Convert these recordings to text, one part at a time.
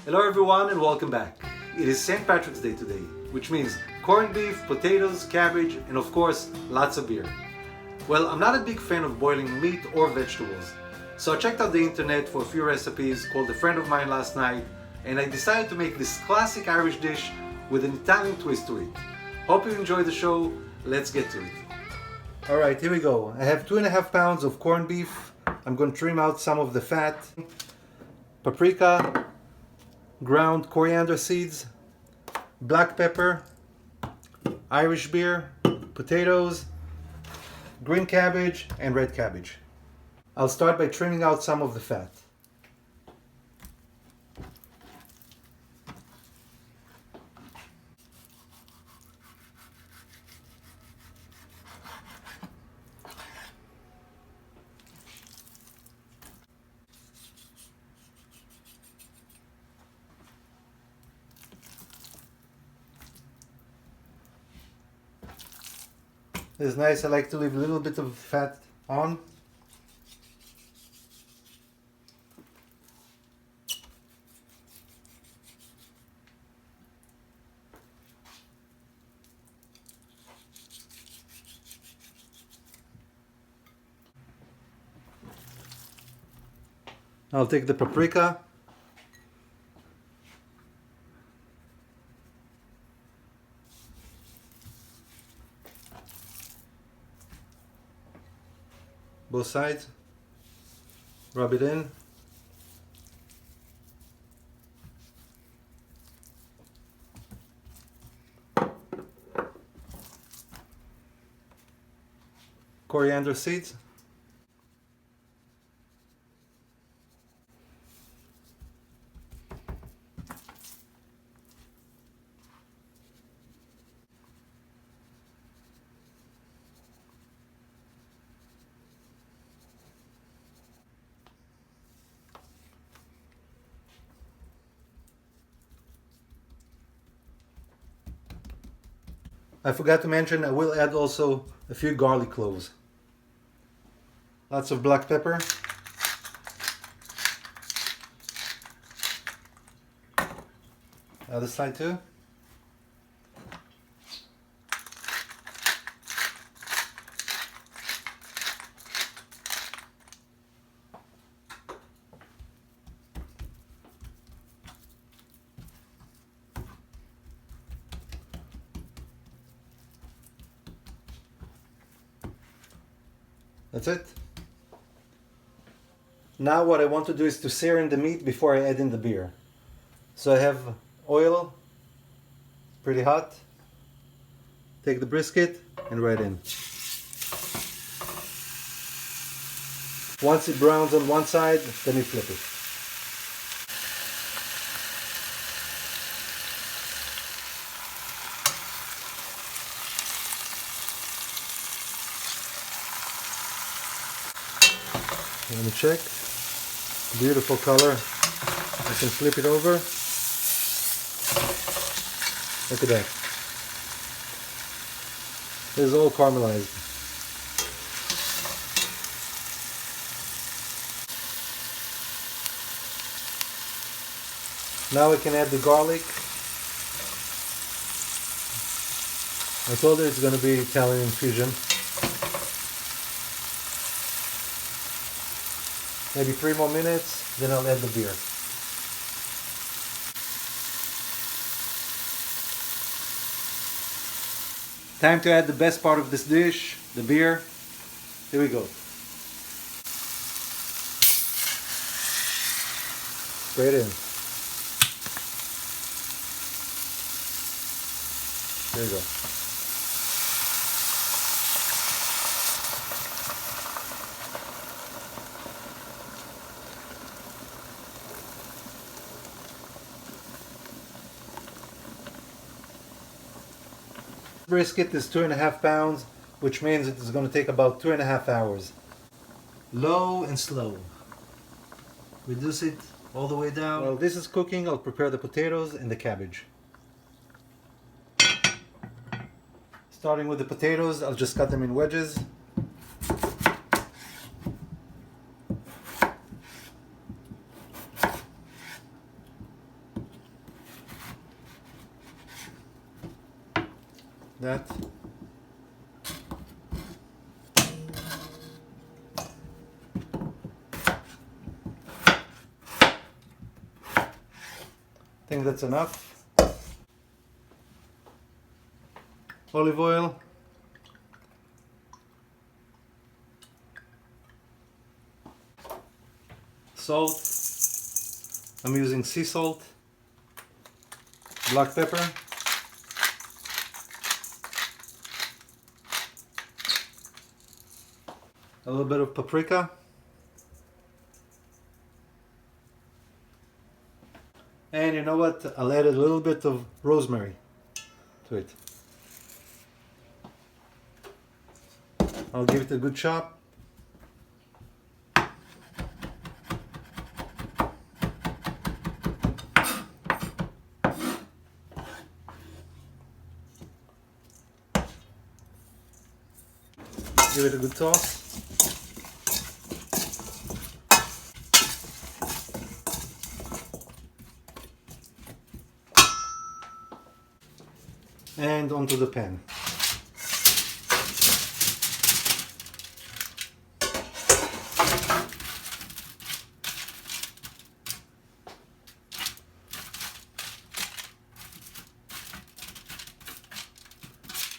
Hello everyone and welcome back. It is St. Patrick's Day today, which means corned beef, potatoes, cabbage, and of course, lots of beer. Well, I'm not a big fan of boiling meat or vegetables, so I checked out the internet for a few recipes, called a friend of mine last night, and I decided to make this classic Irish dish with an Italian twist to it. Hope you enjoy the show. Let's get to it. Alright, here we go. I have 2.5 pounds of corned beef. I'm going to trim out some of the fat. Paprika, ground coriander seeds, black pepper, Irish beer, potatoes, green cabbage, and red cabbage. I'll start by trimming out some of the fat. This is nice. I like to leave a little bit of fat on. I'll take the paprika. Both sides, rub it in. Coriander seeds. I forgot to mention, I will add also a few garlic cloves. Lots of black pepper. Other side too. That's it. Now what I want to do is to sear in the meat before I add in the beer. So I have oil, pretty hot. Take the brisket and right in. Once it browns on one side, then you flip it. Let me check. Beautiful color. I can flip it over. Look at that. This is all caramelized. Now we can add the garlic. I told her it's going to be Italian infusion. Maybe 3 more minutes, then I'll add the beer. Time to add the best part of this dish, the beer. Here we go. Straight in. There you go. Brisket is 2.5 pounds, which means it is going to take about 2.5 hours. Low and slow. Reduce it all the way down. While this is cooking, I'll prepare the potatoes and the cabbage. Starting with the potatoes, I'll just cut them in wedges. that. I think that's enough. Olive oil. Salt. I'm using sea salt. Black pepper. A little bit of paprika. And you know what? I'll add a little bit of rosemary to it. I'll give it a good chop. Give it a good toss. And onto the pan.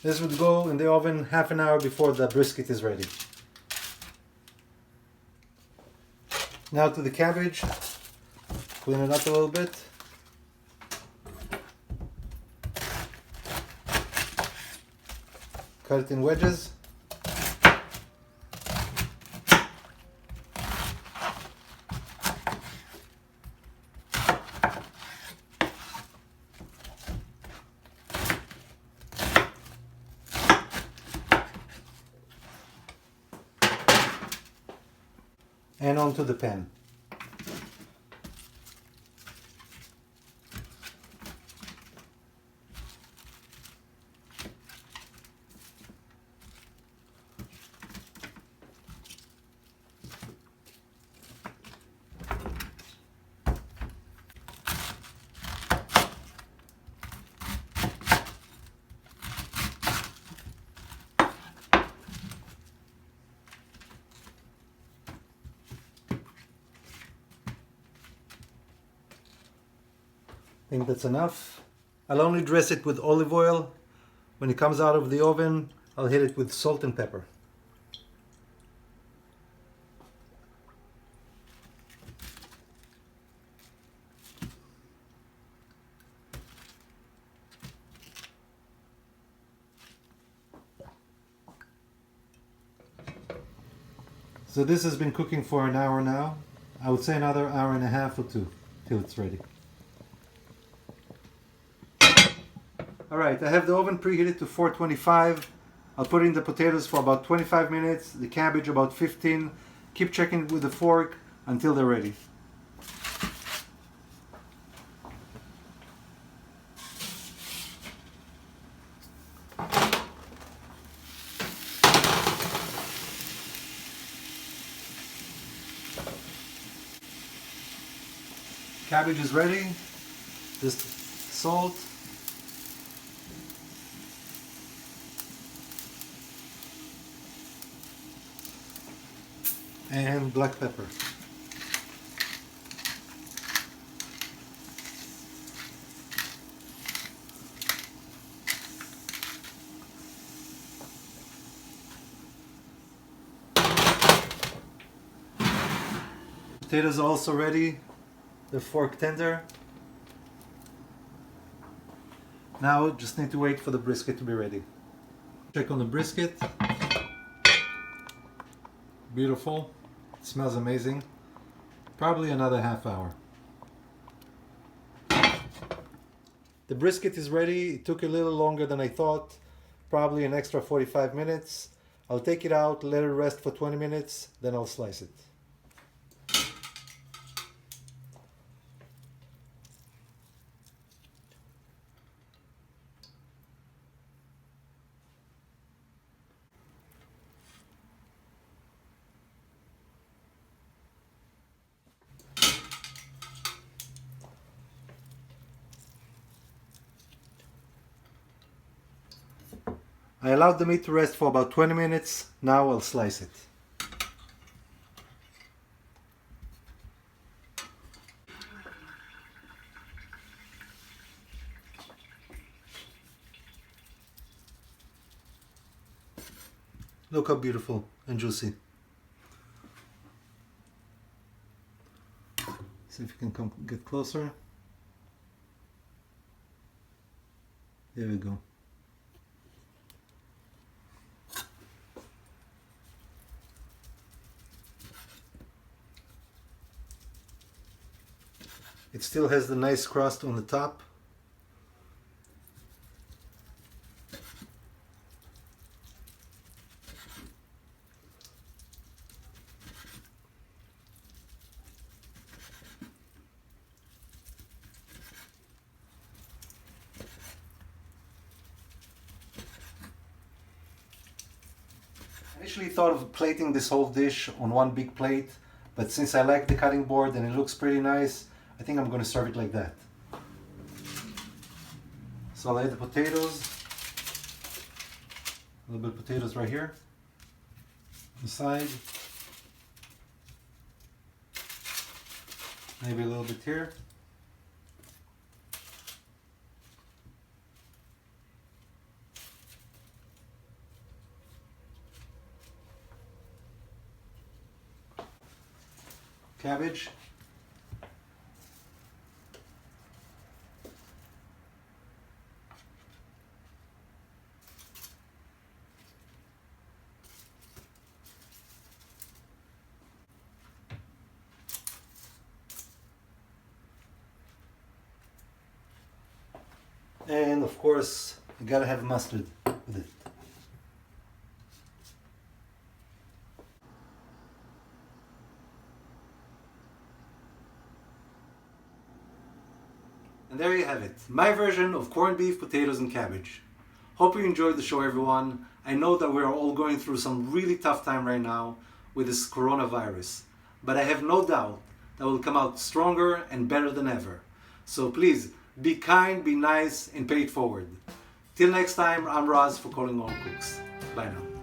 This would go in the oven half an hour before the brisket is ready. Now to the cabbage. Clean it up a little bit. Cut it in wedges. And onto the pan. I think that's enough. I'll only dress it with olive oil. When it comes out of the oven, I'll hit it with salt and pepper. So this has been cooking for an hour now. I would say another hour and a half or two till it's ready. Alright, I have the oven preheated to 425. I'll put in the potatoes for about 25 minutes, the cabbage about 15. Keep checking it with the fork until they're ready. Cabbage is ready. Just salt. And black pepper. Potatoes are also ready. The fork tender. Now just need to wait for the brisket to be ready. Check on the brisket. Beautiful. It smells amazing. Probably another half hour. The brisket is ready. It took a little longer than I thought. Probably an extra 45 minutes. I'll take it out, let it rest for 20 minutes, then I'll slice it. I allowed the meat to rest for about 20 minutes. Now I'll slice it. Look how beautiful and juicy. See if you can get closer. There we go. It still has the nice crust on the top. I initially thought of plating this whole dish on one big plate, but since I like the cutting board and it looks pretty nice, I think I'm going to serve it like that. So I'll add the potatoes, a little bit of potatoes right here, on the side, maybe a little bit here. Cabbage. And of course, you gotta have mustard with it. And there you have it, my version of corned beef, potatoes, and cabbage. Hope you enjoyed the show, everyone. I know that we're all going through some really tough time right now with this coronavirus, but I have no doubt that we'll come out stronger and better than ever. So please, be kind, be nice, and pay it forward. Till next time, I'm Roz for Calling All Cooks. Bye now.